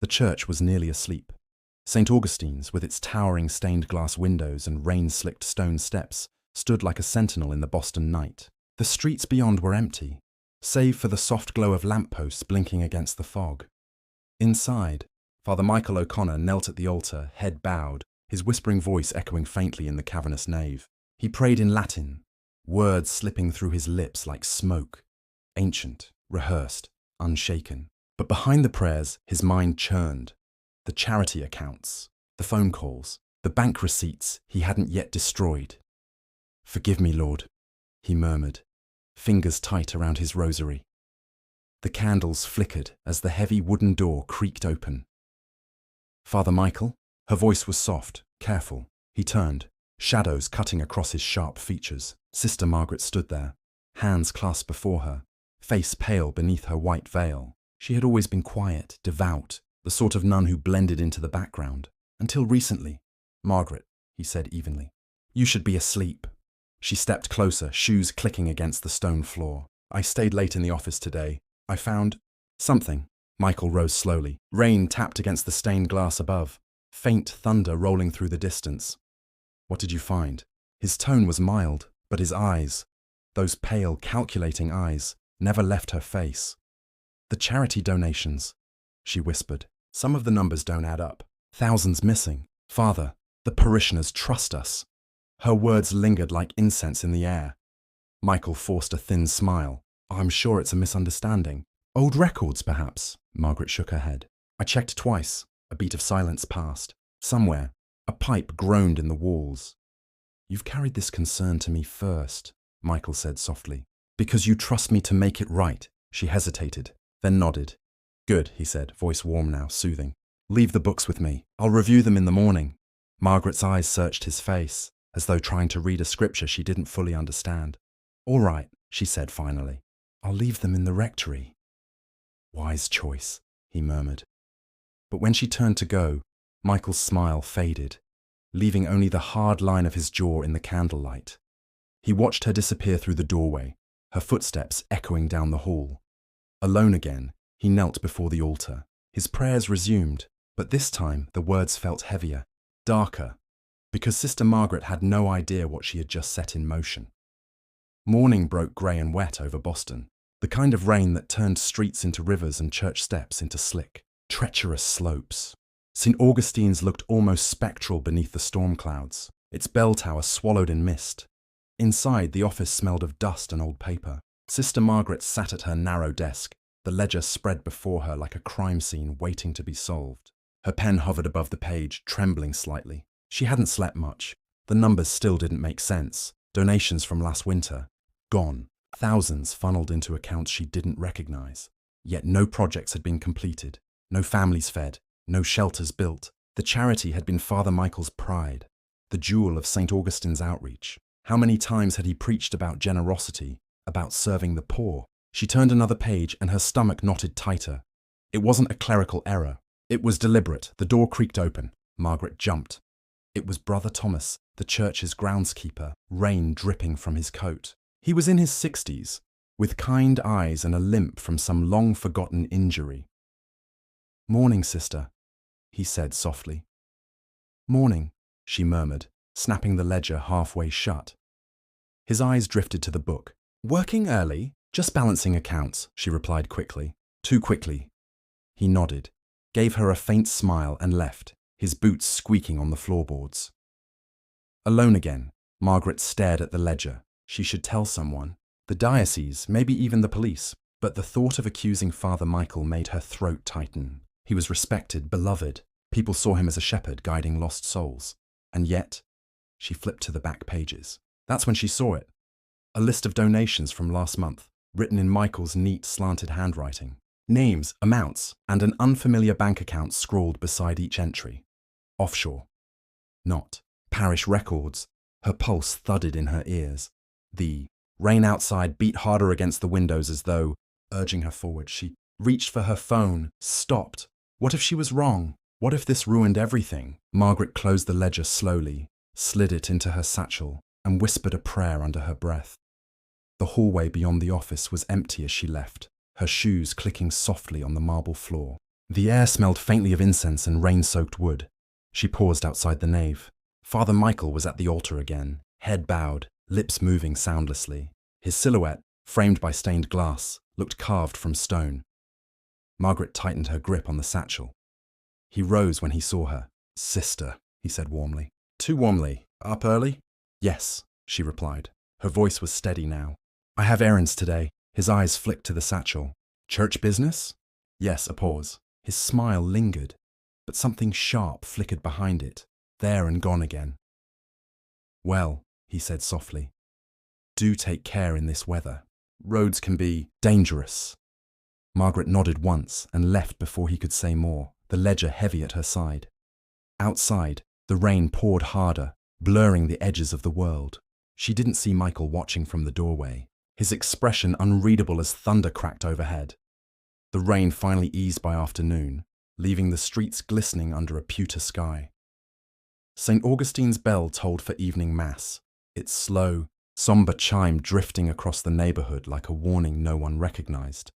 The church was nearly asleep. St. Augustine's, with its towering stained glass windows and rain-slicked stone steps, stood like a sentinel in the Boston night. The streets beyond were empty, save for the soft glow of lampposts blinking against the fog. Inside, Father Michael O'Connor knelt at the altar, head bowed, his whispering voice echoing faintly in the cavernous nave. He prayed in Latin, words slipping through his lips like smoke, ancient, rehearsed, unshaken. But behind the prayers, his mind churned. The charity accounts, the phone calls, the bank receipts he hadn't yet destroyed. "Forgive me, Lord," he murmured, fingers tight around his rosary. The candles flickered as the heavy wooden door creaked open. "Father Michael?" Her voice was soft, careful. He turned, shadows cutting across his sharp features. Sister Margaret stood there, hands clasped before her, face pale beneath her white veil. She had always been quiet, devout, the sort of nun who blended into the background. "Until recently." "Margaret," he said evenly, "you should be asleep." She stepped closer, shoes clicking against the stone floor. "I stayed late in the office today. I found something." Michael rose slowly. Rain tapped against the stained glass above, faint thunder rolling through the distance. "What did you find?" His tone was mild, but his eyes, those pale, calculating eyes, never left her face. "The charity donations," she whispered. "Some of the numbers don't add up. Thousands missing. Father, the parishioners trust us." Her words lingered like incense in the air. Michael forced a thin smile. "I'm sure it's a misunderstanding. Old records, perhaps." Margaret shook her head. "I checked twice." A beat of silence passed. Somewhere, a pipe groaned in the walls. "You've carried this concern to me first," Michael said softly. "Because you trust me to make it right." She hesitated, then nodded. "Good," he said, voice warm now, soothing. "Leave the books with me. I'll review them in the morning." Margaret's eyes searched his face, as though trying to read a scripture she didn't fully understand. "All right," she said finally. "I'll leave them in the rectory." "Wise choice," he murmured. But when she turned to go, Michael's smile faded, leaving only the hard line of his jaw in the candlelight. He watched her disappear through the doorway, her footsteps echoing down the hall. Alone again, he knelt before the altar. His prayers resumed, but this time the words felt heavier, darker, because Sister Margaret had no idea what she had just set in motion. Morning broke grey and wet over Boston, the kind of rain that turned streets into rivers and church steps into slick, treacherous slopes. St. Augustine's looked almost spectral beneath the storm clouds, its bell tower swallowed in mist. Inside, the office smelled of dust and old paper. Sister Margaret sat at her narrow desk, the ledger spread before her like a crime scene waiting to be solved. Her pen hovered above the page, trembling slightly. She hadn't slept much. The numbers still didn't make sense. Donations from last winter, gone. Thousands funneled into accounts she didn't recognize. Yet no projects had been completed, no families fed, no shelters built. The charity had been Father Michael's pride, the jewel of St. Augustine's outreach. How many times had he preached about generosity, about serving the poor? She turned another page and her stomach knotted tighter. It wasn't a clerical error. It was deliberate. The door creaked open. Margaret jumped. It was Brother Thomas, the church's groundskeeper, rain dripping from his coat. He was in his 60s, with kind eyes and a limp from some long-forgotten injury. "Morning, sister," he said softly. "Morning," she murmured, snapping the ledger halfway shut. His eyes drifted to the book. "Working early? Just balancing accounts," she replied quickly. Too quickly. He nodded, gave her a faint smile and left, his boots squeaking on the floorboards. Alone again, Margaret stared at the ledger. She should tell someone. The diocese, maybe even the police. But the thought of accusing Father Michael made her throat tighten. He was respected, beloved. People saw him as a shepherd guiding lost souls. And yet, she flipped to the back pages. That's when she saw it. A list of donations from last month, written in Michael's neat, slanted handwriting. Names, amounts, and an unfamiliar bank account scrawled beside each entry. Offshore. Not. Parish records. Her pulse thudded in her ears. The rain outside beat harder against the windows as though, urging her forward, she reached for her phone, stopped. What if she was wrong? What if this ruined everything? Margaret closed the ledger slowly, slid it into her satchel, and whispered a prayer under her breath. The hallway beyond the office was empty as she left, her shoes clicking softly on the marble floor. The air smelled faintly of incense and rain-soaked wood. She paused outside the nave. Father Michael was at the altar again, head bowed, lips moving soundlessly. His silhouette, framed by stained glass, looked carved from stone. Margaret tightened her grip on the satchel. He rose when he saw her. "Sister," he said warmly. "Too warmly. Up early?" "Yes," she replied. Her voice was steady now. "I have errands today." His eyes flicked to the satchel. "Church business?" "Yes," a pause. His smile lingered, but something sharp flickered behind it, there and gone again. "Well," he said softly, "do take care in this weather. Roads can be dangerous." Margaret nodded once and left before he could say more, the ledger heavy at her side. Outside, the rain poured harder, blurring the edges of the world. She didn't see Michael watching from the doorway, his expression unreadable as thunder cracked overhead. The rain finally eased by afternoon, leaving the streets glistening under a pewter sky. St. Augustine's bell tolled for evening mass, its slow, somber chime drifting across the neighborhood like a warning no one recognized.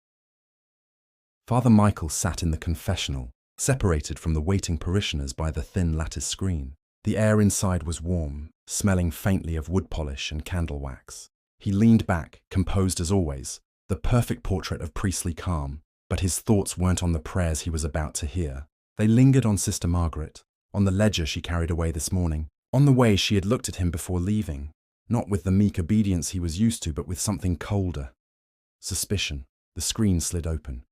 Father Michael sat in the confessional, separated from the waiting parishioners by the thin lattice screen. The air inside was warm, smelling faintly of wood polish and candle wax. He leaned back, composed as always, the perfect portrait of priestly calm, but his thoughts weren't on the prayers he was about to hear. They lingered on Sister Margaret, on the ledger she carried away this morning, on the way she had looked at him before leaving, not with the meek obedience he was used to, but with something colder. Suspicion. The screen slid open.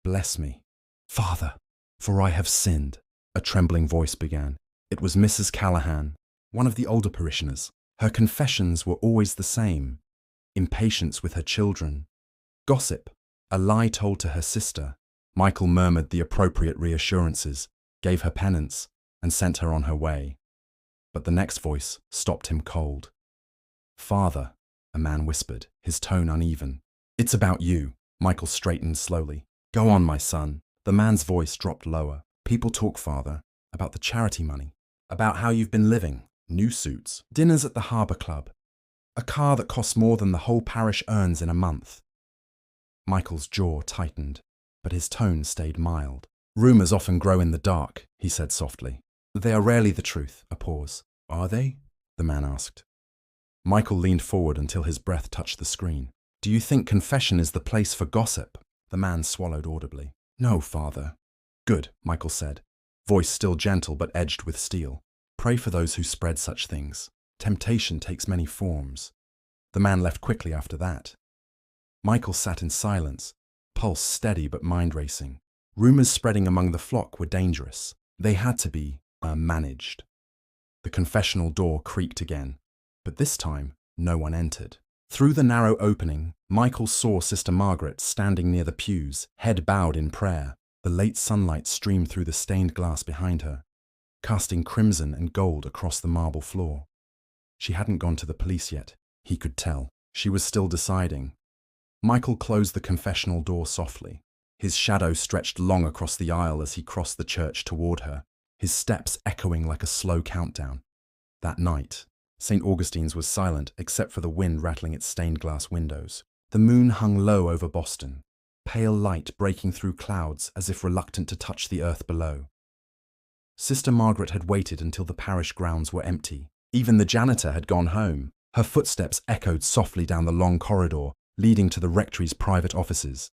"Bless me, Father, for I have sinned," a trembling voice began. It was Mrs. Callahan, one of the older parishioners. Her confessions were always the same: impatience with her children, gossip, a lie told to her sister. Michael murmured the appropriate reassurances, gave her penance, and sent her on her way. But the next voice stopped him cold. "Father," a man whispered, his tone uneven. "It's about you." Michael straightened slowly. "Go on, my son." The man's voice dropped lower. "People talk, Father, about the charity money, about how you've been living, new suits, dinners at the Harbour Club, a car that costs more than the whole parish earns in a month." Michael's jaw tightened, but his tone stayed mild. "Rumours often grow in the dark," he said softly. "They are rarely the truth." A pause. "Are they?" the man asked. Michael leaned forward until his breath touched the screen. "Do you think confession is the place for gossip?" The man swallowed audibly. "No, Father." "Good," Michael said, voice still gentle but edged with steel. "Pray for those who spread such things. Temptation takes many forms." The man left quickly after that. Michael sat in silence, pulse steady but mind racing. Rumours spreading among the flock were dangerous. They had to be managed. The confessional door creaked again, but this time no one entered. Through the narrow opening, Michael saw Sister Margaret standing near the pews, head bowed in prayer. The late sunlight streamed through the stained glass behind her, casting crimson and gold across the marble floor. She hadn't gone to the police yet, he could tell. She was still deciding. Michael closed the confessional door softly. His shadow stretched long across the aisle as he crossed the church toward her, his steps echoing like a slow countdown. That night, St. Augustine's was silent except for the wind rattling its stained glass windows. The moon hung low over Boston, pale light breaking through clouds as if reluctant to touch the earth below. Sister Margaret had waited until the parish grounds were empty. Even the janitor had gone home. Her footsteps echoed softly down the long corridor leading to the rectory's private offices.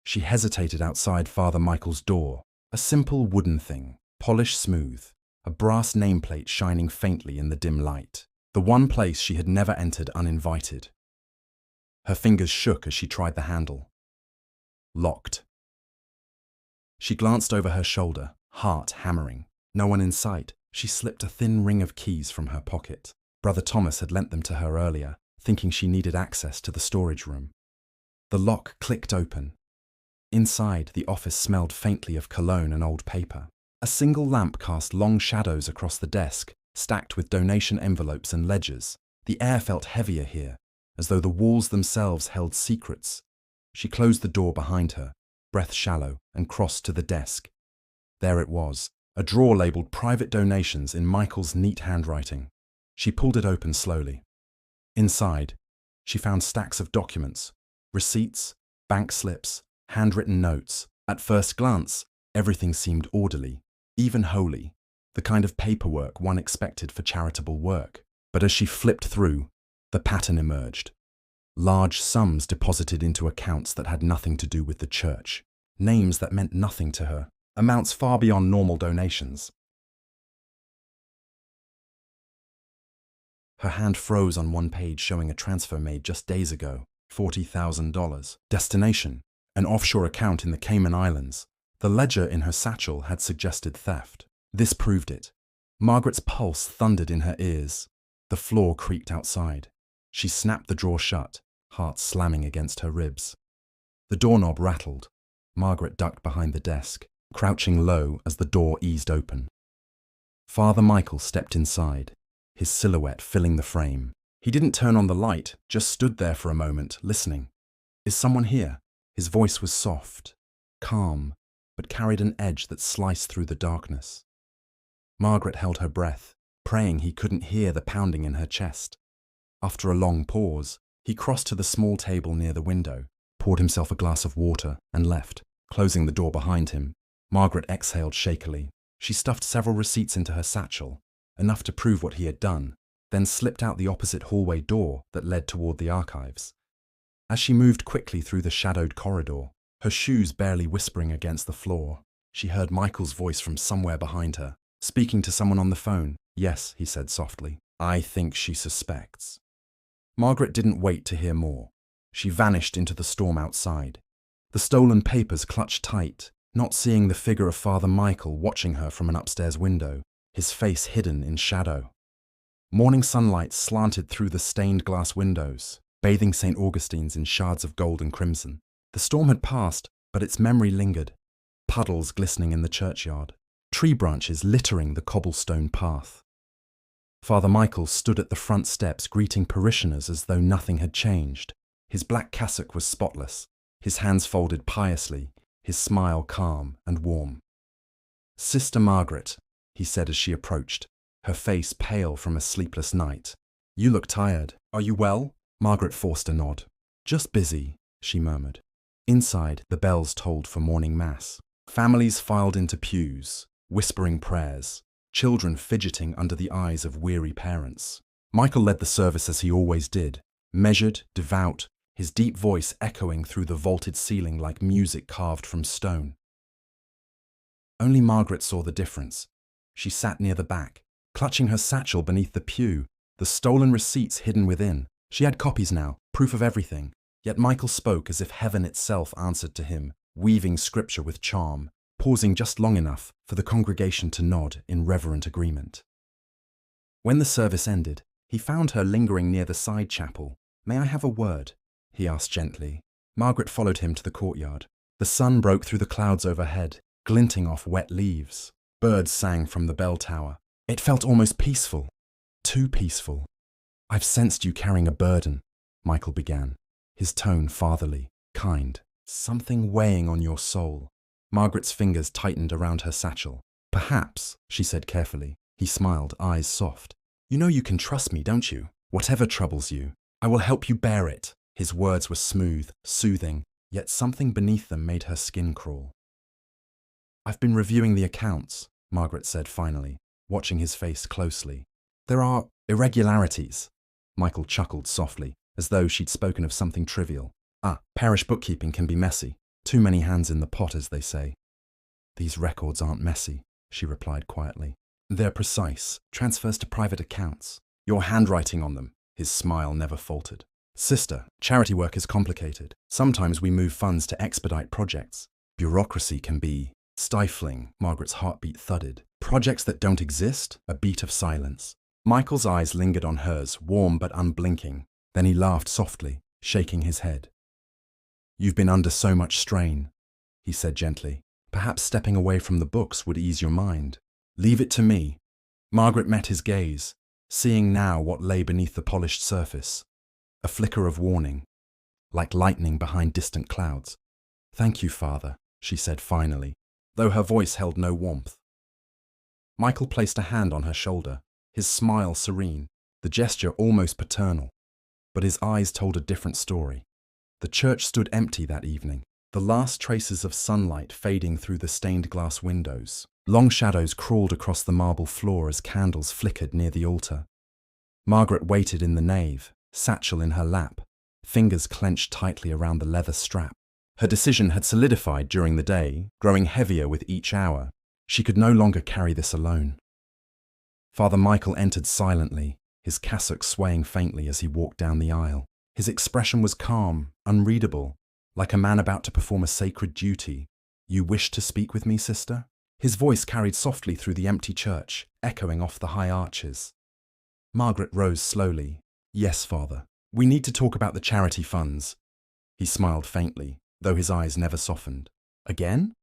She hesitated outside Father Michael's door, a simple wooden thing, polished smooth, a brass nameplate shining faintly in the dim light. The one place she had never entered uninvited. Her fingers shook as she tried the handle. Locked. She glanced over her shoulder, heart hammering. No one in sight. She slipped a thin ring of keys from her pocket. Brother Thomas had lent them to her earlier, thinking she needed access to the storage room. The lock clicked open. Inside, the office smelled faintly of cologne and old paper. A single lamp cast long shadows across the desk, stacked with donation envelopes and ledgers. The air felt heavier here, as though the walls themselves held secrets. She closed the door behind her, breath shallow, and crossed to the desk. There it was, a drawer labelled Private Donations in Michael's neat handwriting. She pulled it open slowly. Inside, she found stacks of documents, receipts, bank slips, handwritten notes. At first glance, Everything seemed orderly, even holy, the kind of paperwork one expected for charitable work. But as she flipped through, the pattern emerged. Large sums deposited into accounts that had nothing to do with the church, names that meant nothing to her, amounts far beyond normal donations. Her hand froze on one page showing a transfer made just days ago, $40,000. Destination, an offshore account in the Cayman Islands. The ledger in her satchel had suggested theft. This proved it. Margaret's pulse thundered in her ears. The floor creaked outside. She snapped the drawer shut, heart slamming against her ribs. The doorknob rattled. Margaret ducked behind the desk, crouching low as the door eased open. Father Michael stepped inside, his silhouette filling the frame. He didn't turn on the light, just stood there for a moment, listening. "Is someone here?" His voice was soft, calm, but carried an edge that sliced through the darkness. Margaret held her breath, praying he couldn't hear the pounding in her chest. After a long pause, he crossed to the small table near the window, poured himself a glass of water, and left, closing the door behind him. Margaret exhaled shakily. She stuffed several receipts into her satchel, enough to prove what he had done, then slipped out the opposite hallway door that led toward the archives. As she moved quickly through the shadowed corridor, her shoes barely whispering against the floor, she heard Michael's voice from somewhere behind her, speaking to someone on the phone. "Yes," he said softly. "I think she suspects." Margaret didn't wait to hear more. She vanished into the storm outside. The stolen papers clutched tight, not seeing the figure of Father Michael watching her from an upstairs window, his face hidden in shadow. Morning sunlight slanted through the stained glass windows, bathing St. Augustine's in shards of gold and crimson. The storm had passed, but its memory lingered. Puddles glistening in the churchyard, tree branches littering the cobblestone path. Father Michael stood at the front steps greeting parishioners as though nothing had changed. His black cassock was spotless, his hands folded piously, his smile calm and warm. "Sister Margaret," he said as she approached, her face pale from a sleepless night. "You look tired. Are you well?" Margaret forced a nod. "Just busy," she murmured. Inside, the bells tolled for morning mass. Families filed into pews, whispering prayers, children fidgeting under the eyes of weary parents. Michael led the service as he always did, measured, devout, his deep voice echoing through the vaulted ceiling like music carved from stone. Only Margaret saw the difference. She sat near the back, clutching her satchel beneath the pew, the stolen receipts hidden within. She had copies now, proof of everything. Yet Michael spoke as if heaven itself answered to him, weaving scripture with charm, pausing just long enough for the congregation to nod in reverent agreement. When the service ended, he found her lingering near the side chapel. "May I have a word?" he asked gently. Margaret followed him to the courtyard. The sun broke through the clouds overhead, glinting off wet leaves. Birds sang from the bell tower. It felt almost peaceful. Too peaceful. "I've sensed you carrying a burden," Michael began, his tone fatherly, kind. "Something weighing on your soul." Margaret's fingers tightened around her satchel. "Perhaps," she said carefully. He smiled, eyes soft. "You know you can trust me, don't you? Whatever troubles you, I will help you bear it." His words were smooth, soothing, yet something beneath them made her skin crawl. "I've been reviewing the accounts," Margaret said finally, watching his face closely. "There are irregularities." Michael chuckled softly, as though she'd spoken of something trivial. Parish bookkeeping can be messy. Too many hands in the pot, as they say." "These records aren't messy," she replied quietly. "They're precise, transfers to private accounts. Your handwriting on them." His smile never faltered. "Sister, charity work is complicated. Sometimes we move funds to expedite projects. Bureaucracy can be stifling." Margaret's heartbeat thudded. "Projects that don't exist?" A beat of silence. Michael's eyes lingered on hers, warm but unblinking. Then he laughed softly, shaking his head. "You've been under so much strain," he said gently. "Perhaps stepping away from the books would ease your mind. Leave it to me." Margaret met his gaze, seeing now what lay beneath the polished surface. A flicker of warning, like lightning behind distant clouds. "Thank you, Father," she said finally, though her voice held no warmth. Michael placed a hand on her shoulder, his smile serene, the gesture almost paternal. But his eyes told a different story. The church stood empty that evening. the last traces of sunlight fading through the stained glass windows. Long shadows crawled across the marble floor as candles flickered near the altar. Margaret waited in the nave, satchel in her lap, fingers clenched tightly around the leather strap. Her decision had solidified during the day, growing heavier with each hour. She could no longer carry this alone. Father Michael entered silently, his cassock swaying faintly as he walked down the aisle. His expression was calm, unreadable, like a man about to perform a sacred duty. "You wish to speak with me, sister?" His voice carried softly through the empty church, echoing off the high arches. Margaret rose slowly. "Yes, Father. We need to talk about the charity funds." He smiled faintly, though his eyes never softened. "Again?"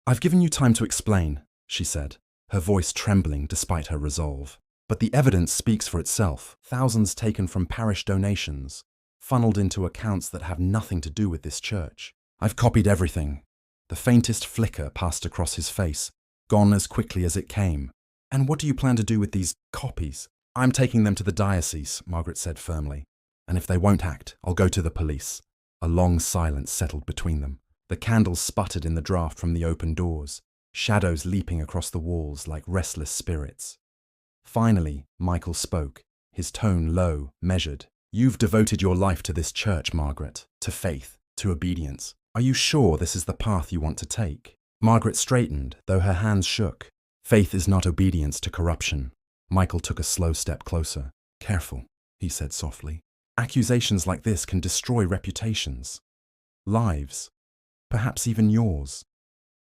"I've given you time to explain," she said, her voice trembling despite her resolve. "But the evidence speaks for itself. Thousands taken from parish donations, funneled into accounts that have nothing to do with this church. I've copied everything." The faintest flicker passed across his face, gone as quickly as it came. "And what do you plan to do with these copies?" "I'm taking them to the diocese," Margaret said firmly. "And if they won't act, I'll go to the police." A long silence settled between them. The candles sputtered in the draught from the open doors, shadows leaping across the walls like restless spirits. Finally, Michael spoke, his tone low, measured. "You've devoted your life to this church, Margaret, to faith, to obedience. Are you sure this is the path you want to take?" Margaret straightened, though her hands shook. "Faith is not obedience to corruption." Michael took a slow step closer. "Careful," he said softly. "Accusations like this can destroy reputations, lives, perhaps even yours."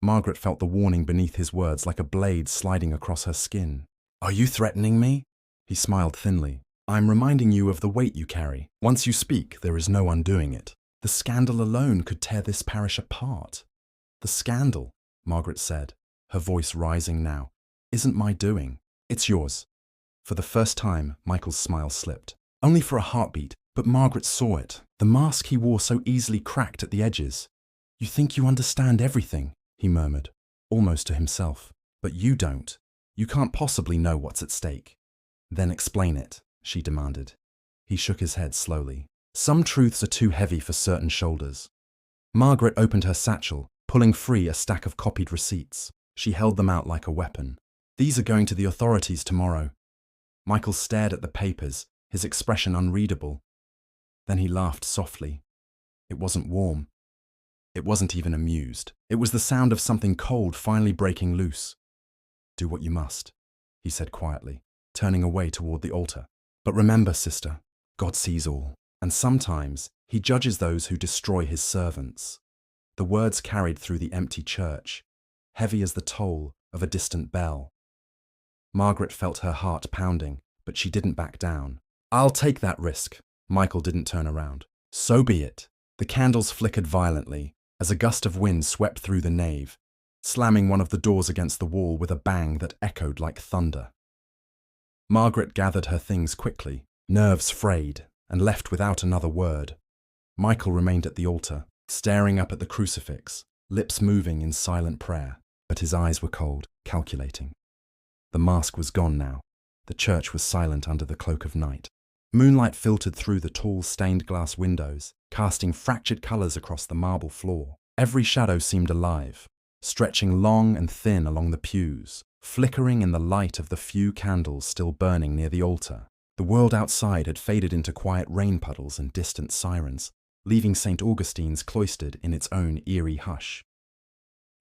Margaret felt the warning beneath his words like a blade sliding across her skin. "Are you threatening me?" He smiled thinly. "I'm reminding you of the weight you carry. Once you speak, there is no undoing it. The scandal alone could tear this parish apart." "The scandal," Margaret said, her voice rising now, "isn't my doing. It's yours." For the first time, Michael's smile slipped. Only for a heartbeat, but Margaret saw it. The mask he wore so easily cracked at the edges. "You think you understand everything," he murmured, almost to himself. "But you don't. You can't possibly know what's at stake." "Then explain it," she demanded. He shook his head slowly. "Some truths are too heavy for certain shoulders." Margaret opened her satchel, pulling free a stack of copied receipts. She held them out like a weapon. "These are going to the authorities tomorrow." Michael stared at the papers, his expression unreadable. Then he laughed softly. It wasn't warm. It wasn't even amused. It was the sound of something cold finally breaking loose. "Do what you must," he said quietly, turning away toward the altar. "But remember, sister, God sees all, and sometimes he judges those who destroy his servants." The words carried through the empty church, heavy as the toll of a distant bell. Margaret felt her heart pounding, but she didn't back down. "I'll take that risk." Michael didn't turn around. "So be it." The candles flickered violently as a gust of wind swept through the nave, slamming one of the doors against the wall with a bang that echoed like thunder. Margaret gathered her things quickly, nerves frayed, and left without another word. Michael remained at the altar, staring up at the crucifix, lips moving in silent prayer, but his eyes were cold, calculating. The mask was gone now. The church was silent under the cloak of night. Moonlight filtered through the tall stained glass windows, casting fractured colours across the marble floor. Every shadow seemed alive, stretching long and thin along the pews, flickering in the light of the few candles still burning near the altar. The world outside had faded into quiet rain puddles and distant sirens, leaving St. Augustine's cloistered in its own eerie hush.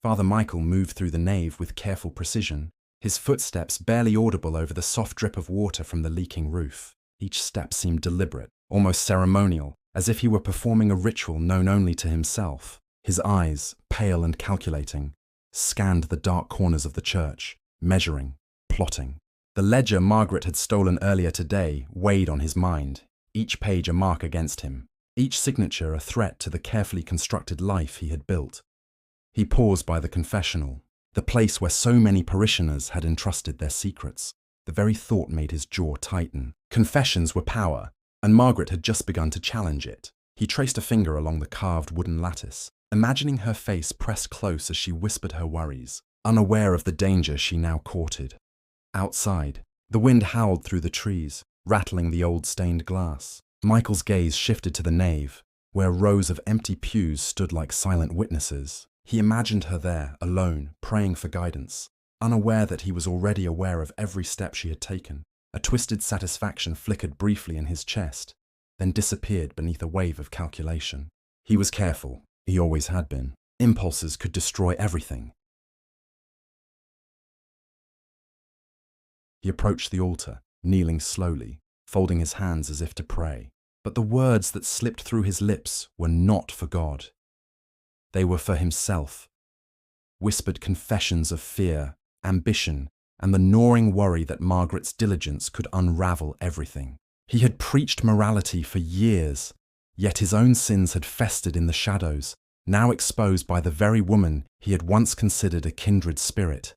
Father Michael moved through the nave with careful precision, his footsteps barely audible over the soft drip of water from the leaking roof. Each step seemed deliberate, almost ceremonial, as if he were performing a ritual known only to himself. His eyes, pale and calculating, scanned the dark corners of the church, measuring, plotting. The ledger Margaret had stolen earlier today weighed on his mind, each page a mark against him, each signature a threat to the carefully constructed life he had built. He paused by the confessional, the place where so many parishioners had entrusted their secrets. The very thought made his jaw tighten. Confessions were power, and Margaret had just begun to challenge it. He traced a finger along the carved wooden lattice, imagining her face pressed close as she whispered her worries, unaware of the danger she now courted. Outside, the wind howled through the trees, rattling the old stained glass. Michael's gaze shifted to the nave, where rows of empty pews stood like silent witnesses. He imagined her there, alone, praying for guidance, unaware that he was already aware of every step she had taken. A twisted satisfaction flickered briefly in his chest, then disappeared beneath a wave of calculation. He was careful. He always had been. Impulses could destroy everything. He approached the altar, kneeling slowly, folding his hands as if to pray. But the words that slipped through his lips were not for God. They were for himself. Whispered confessions of fear, ambition, and the gnawing worry that Margaret's diligence could unravel everything. He had preached morality for years, yet his own sins had festered in the shadows, now exposed by the very woman he had once considered a kindred spirit.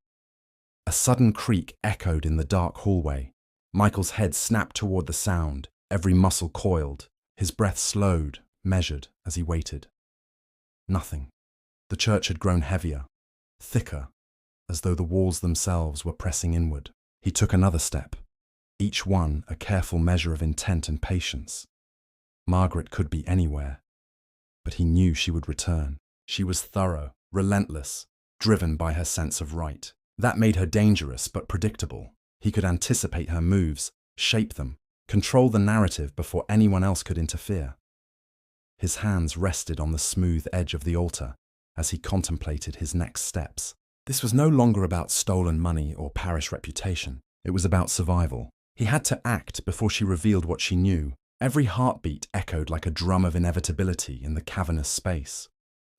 A sudden creak echoed in the dark hallway. Michael's head snapped toward the sound, every muscle coiled, his breath slowed, measured, as he waited. Nothing. The church had grown heavier, thicker, as though the walls themselves were pressing inward. He took another step, each one a careful measure of intent and patience. Margaret could be anywhere, but he knew she would return. She was thorough, relentless, driven by her sense of right. That made her dangerous but predictable. He could anticipate her moves, shape them, control the narrative before anyone else could interfere. His hands rested on the smooth edge of the altar as he contemplated his next steps. This was no longer about stolen money or parish reputation. It was about survival. He had to act before she revealed what she knew. Every heartbeat echoed like a drum of inevitability in the cavernous space.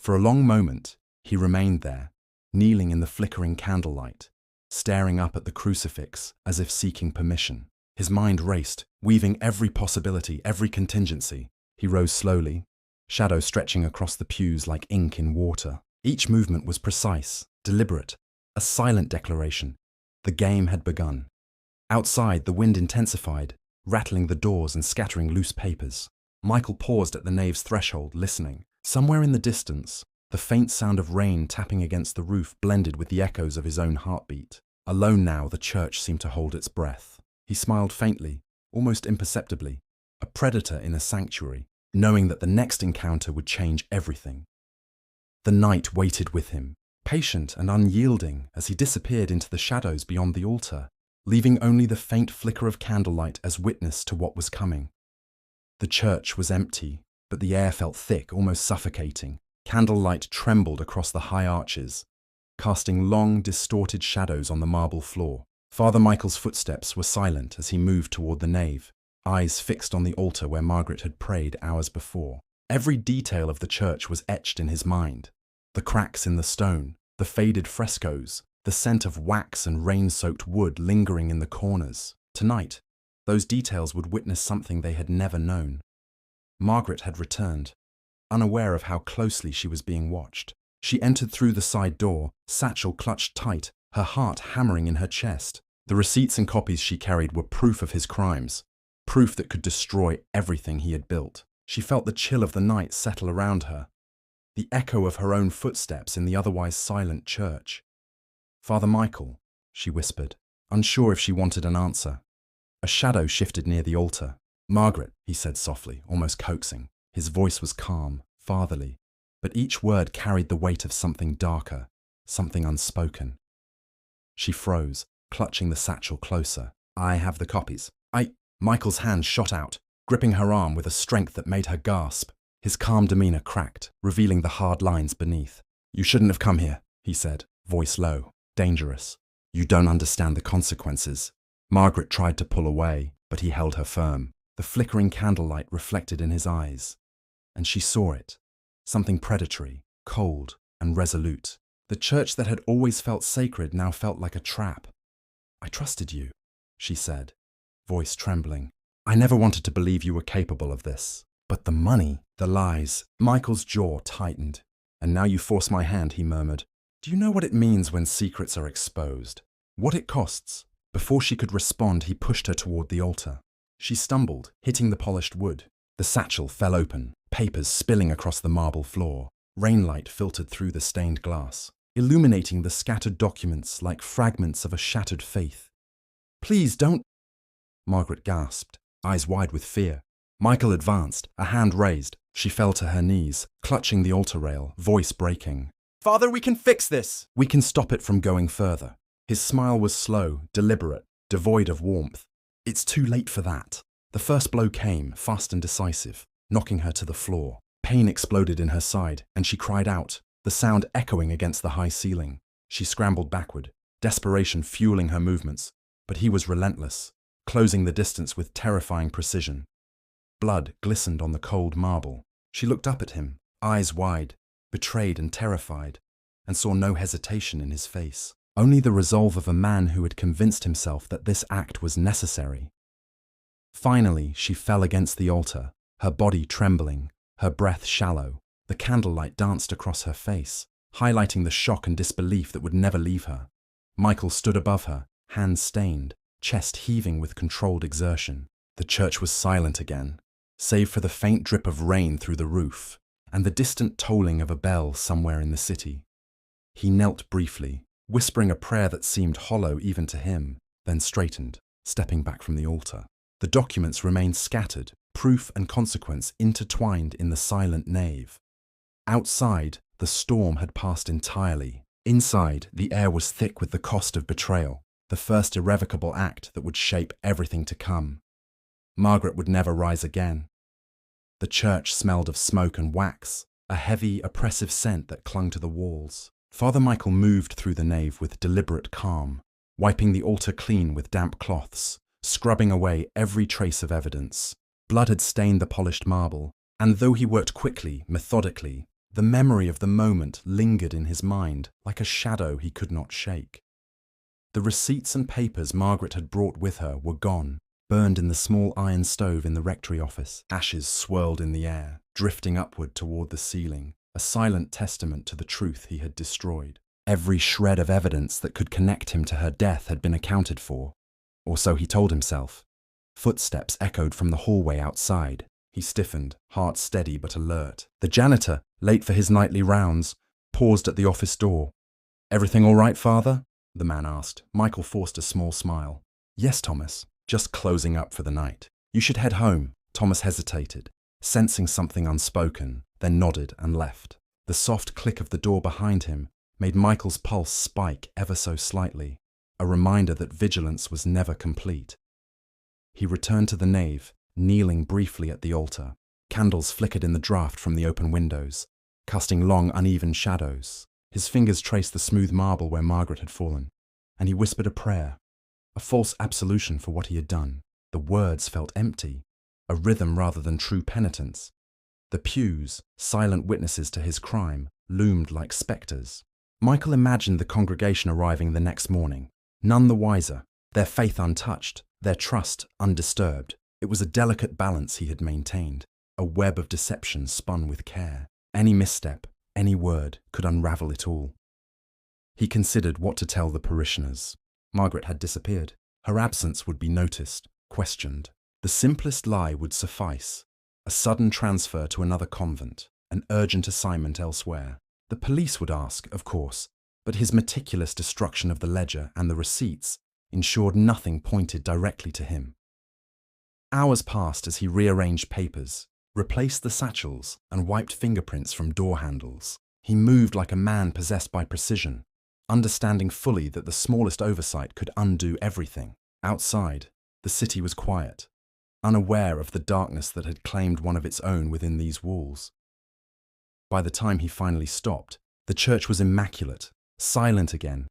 For a long moment, he remained there, kneeling in the flickering candlelight, staring up at the crucifix as if seeking permission. His mind raced, weaving every possibility, every contingency. He rose slowly, shadows stretching across the pews like ink in water. Each movement was precise, deliberate, a silent declaration. The game had begun. Outside, the wind intensified, rattling the doors and scattering loose papers. Michael paused at the nave's threshold, listening. Somewhere in the distance, the faint sound of rain tapping against the roof blended with the echoes of his own heartbeat. Alone now, the church seemed to hold its breath. He smiled faintly, almost imperceptibly, a predator in a sanctuary, knowing that the next encounter would change everything. The night waited with him, patient and unyielding as he disappeared into the shadows beyond the altar, leaving only the faint flicker of candlelight as witness to what was coming. The church was empty, but the air felt thick, almost suffocating. Candlelight trembled across the high arches, casting long, distorted shadows on the marble floor. Father Michael's footsteps were silent as he moved toward the nave, eyes fixed on the altar where Margaret had prayed hours before. Every detail of the church was etched in his mind. The cracks in the stone, the faded frescoes, the scent of wax and rain-soaked wood lingering in the corners. Tonight, those details would witness something they had never known. Margaret had returned, unaware of how closely she was being watched. She entered through the side door, satchel clutched tight, her heart hammering in her chest. The receipts and copies she carried were proof of his crimes, proof that could destroy everything he had built. She felt the chill of the night settle around her, the echo of her own footsteps in the otherwise silent church. "Father Michael," she whispered, unsure if she wanted an answer. A shadow shifted near the altar. "Margaret," he said softly, almost coaxing. His voice was calm, fatherly, but each word carried the weight of something darker, something unspoken. She froze, clutching the satchel closer. "I have the copies." Michael's hand shot out, gripping her arm with a strength that made her gasp. His calm demeanor cracked, revealing the hard lines beneath. "You shouldn't have come here," he said, voice low, dangerous. "You don't understand the consequences." Margaret tried to pull away, but he held her firm. The flickering candlelight reflected in his eyes, and she saw it. Something predatory, cold, and resolute. The church that had always felt sacred now felt like a trap. "I trusted you," she said, voice trembling. "I never wanted to believe you were capable of this. But the money, the lies." Michael's jaw tightened. "And now you force my hand," he murmured. "Do you know what it means when secrets are exposed? What it costs?" Before she could respond, he pushed her toward the altar. She stumbled, hitting the polished wood. The satchel fell open, papers spilling across the marble floor. Rainlight filtered through the stained glass, illuminating the scattered documents like fragments of a shattered faith. "Please don't—" Margaret gasped, eyes wide with fear. Michael advanced, a hand raised. She fell to her knees, clutching the altar rail, voice breaking. Father, we can fix this! We can stop it from going further. His smile was slow, deliberate, devoid of warmth. It's too late for that. The first blow came, fast and decisive, knocking her to the floor. Pain exploded in her side, and she cried out, the sound echoing against the high ceiling. She scrambled backward, desperation fueling her movements, but he was relentless, closing the distance with terrifying precision. Blood glistened on the cold marble. She looked up at him, eyes wide, betrayed and terrified, and saw no hesitation in his face. Only the resolve of a man who had convinced himself that this act was necessary. Finally, she fell against the altar, her body trembling, her breath shallow. The candlelight danced across her face, highlighting the shock and disbelief that would never leave her. Michael stood above her, hands stained, chest heaving with controlled exertion. The church was silent again, save for the faint drip of rain through the roof and the distant tolling of a bell somewhere in the city. He knelt briefly, whispering a prayer that seemed hollow even to him, then straightened, stepping back from the altar. The documents remained scattered, proof and consequence intertwined in the silent nave. Outside, the storm had passed entirely. Inside, the air was thick with the cost of betrayal, the first irrevocable act that would shape everything to come. Margaret would never rise again. The church smelled of smoke and wax, a heavy, oppressive scent that clung to the walls. Father Michael moved through the nave with deliberate calm, wiping the altar clean with damp cloths, scrubbing away every trace of evidence. Blood had stained the polished marble, and though he worked quickly, methodically, the memory of the moment lingered in his mind like a shadow he could not shake. The receipts and papers Margaret had brought with her were gone, burned in the small iron stove in the rectory office. Ashes swirled in the air, drifting upward toward the ceiling, a silent testament to the truth he had destroyed. Every shred of evidence that could connect him to her death had been accounted for, or so he told himself. Footsteps echoed from the hallway outside. He stiffened, heart steady but alert. The janitor, late for his nightly rounds, paused at the office door. "Everything all right, Father?" the man asked. Michael forced a small smile. "Yes, Thomas. Just closing up for the night. You should head home." Thomas hesitated, sensing something unspoken, then nodded and left. The soft click of the door behind him made Michael's pulse spike ever so slightly, a reminder that vigilance was never complete. He returned to the nave, kneeling briefly at the altar. Candles flickered in the draught from the open windows, casting long, uneven shadows. His fingers traced the smooth marble where Margaret had fallen, and he whispered a prayer, a false absolution for what he had done. The words felt empty, a rhythm rather than true penitence. The pews, silent witnesses to his crime, loomed like spectres. Michael imagined the congregation arriving the next morning, none the wiser, their faith untouched, their trust undisturbed. It was a delicate balance he had maintained, a web of deception spun with care. Any misstep, any word could unravel it all. He considered what to tell the parishioners. Margaret had disappeared. Her absence would be noticed, questioned. The simplest lie would suffice. A sudden transfer to another convent, an urgent assignment elsewhere. The police would ask, of course, but his meticulous destruction of the ledger and the receipts ensured nothing pointed directly to him. Hours passed as he rearranged papers, replaced the satchels, and wiped fingerprints from door handles. He moved like a man possessed by precision, understanding fully that the smallest oversight could undo everything. Outside, the city was quiet, unaware of the darkness that had claimed one of its own within these walls. By the time he finally stopped, the church was immaculate, silent again,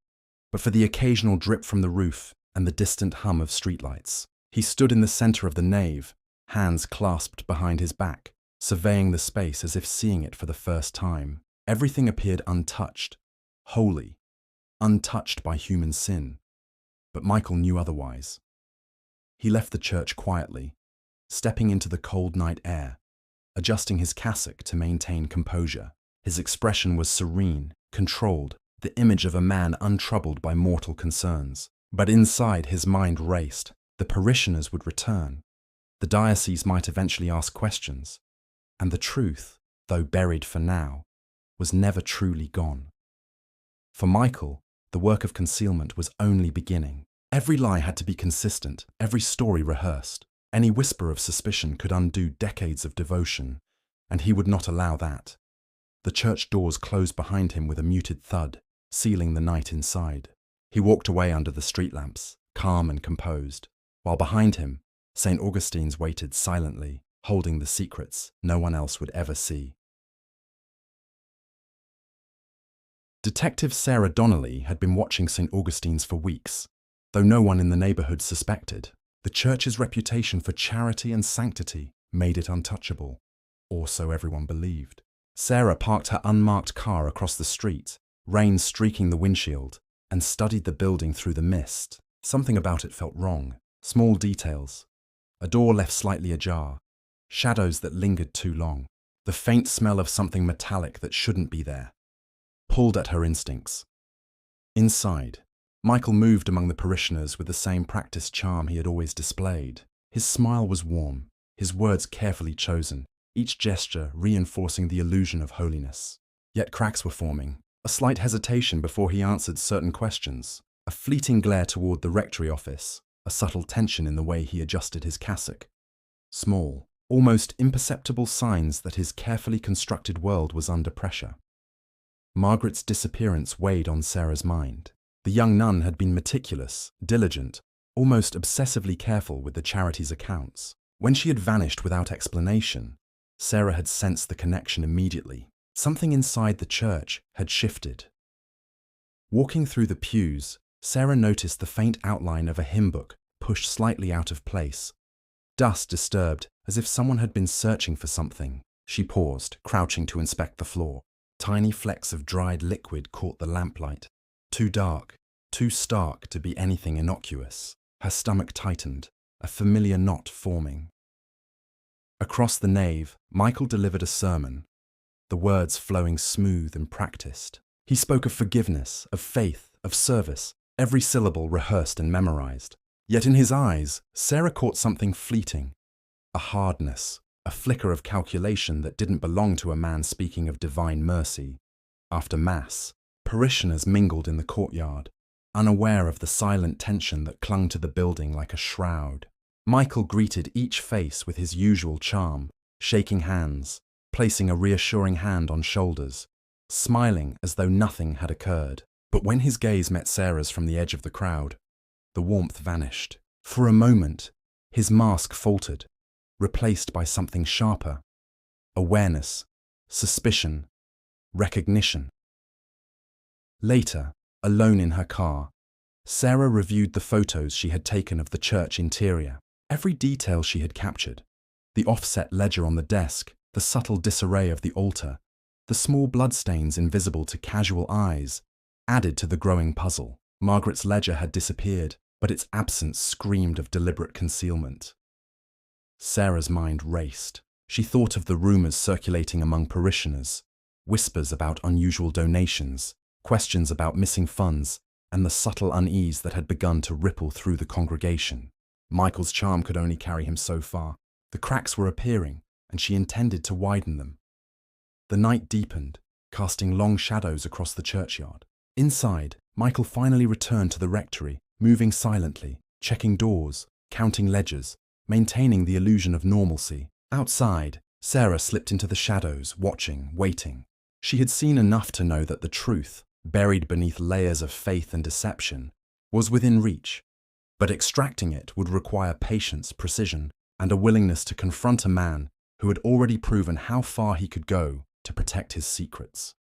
but for the occasional drip from the roof and the distant hum of streetlights. He stood in the center of the nave, hands clasped behind his back, surveying the space as if seeing it for the first time. Everything appeared untouched, holy, untouched by human sin. But Michael knew otherwise. He left the church quietly, stepping into the cold night air, adjusting his cassock to maintain composure. His expression was serene, controlled, the image of a man untroubled by mortal concerns. But inside his mind raced. The parishioners would return. The diocese might eventually ask questions. And the truth, though buried for now, was never truly gone. For Michael, the work of concealment was only beginning. Every lie had to be consistent, every story rehearsed. Any whisper of suspicion could undo decades of devotion, and he would not allow that. The church doors closed behind him with a muted thud, sealing the night inside. He walked away under the street lamps, calm and composed, while behind him, St. Augustine's waited silently, holding the secrets no one else would ever see. Detective Sarah Donnelly had been watching St. Augustine's for weeks. Though no one in the neighborhood suspected, the church's reputation for charity and sanctity made it untouchable, or so everyone believed. Sarah parked her unmarked car across the street, rain streaking the windshield, and studied the building through the mist. Something about it felt wrong. Small details. A door left slightly ajar. Shadows that lingered too long. The faint smell of something metallic that shouldn't be there. Pulled at her instincts. Inside, Michael moved among the parishioners with the same practiced charm he had always displayed. His smile was warm, his words carefully chosen, each gesture reinforcing the illusion of holiness. Yet cracks were forming, a slight hesitation before he answered certain questions, a fleeting glare toward the rectory office, a subtle tension in the way he adjusted his cassock. Small, almost imperceptible signs that his carefully constructed world was under pressure. Margaret's disappearance weighed on Sarah's mind. The young nun had been meticulous, diligent, almost obsessively careful with the charity's accounts. When she had vanished without explanation, Sarah had sensed the connection immediately. Something inside the church had shifted. Walking through the pews, Sarah noticed the faint outline of a hymn book pushed slightly out of place. Dust disturbed, as if someone had been searching for something. She paused, crouching to inspect the floor. Tiny flecks of dried liquid caught the lamplight. Too dark, too stark to be anything innocuous. Her stomach tightened, a familiar knot forming. Across the nave, Michael delivered a sermon, the words flowing smooth and practiced. He spoke of forgiveness, of faith, of service, every syllable rehearsed and memorized. Yet in his eyes, Sarah caught something fleeting, a hardness, a flicker of calculation that didn't belong to a man speaking of divine mercy. After Mass, parishioners mingled in the courtyard, unaware of the silent tension that clung to the building like a shroud. Michael greeted each face with his usual charm, shaking hands, placing a reassuring hand on shoulders, smiling as though nothing had occurred. But when his gaze met Sarah's from the edge of the crowd, the warmth vanished. For a moment, his mask faltered, replaced by something sharper. Awareness, suspicion, recognition. Later, alone in her car, Sarah reviewed the photos she had taken of the church interior. Every detail she had captured, the offset ledger on the desk, the subtle disarray of the altar, the small bloodstains invisible to casual eyes, added to the growing puzzle. Margaret's ledger had disappeared, but its absence screamed of deliberate concealment. Sarah's mind raced. She thought of the rumors circulating among parishioners, whispers about unusual donations, questions about missing funds, and the subtle unease that had begun to ripple through the congregation. Michael's charm could only carry him so far. The cracks were appearing, and she intended to widen them. The night deepened, casting long shadows across the churchyard. Inside, Michael finally returned to the rectory, moving silently, checking doors, counting ledgers, maintaining the illusion of normalcy. Outside, Sarah slipped into the shadows, watching, waiting. She had seen enough to know that the truth, buried beneath layers of faith and deception, was within reach. But extracting it would require patience, precision, and a willingness to confront a man who had already proven how far he could go to protect his secrets.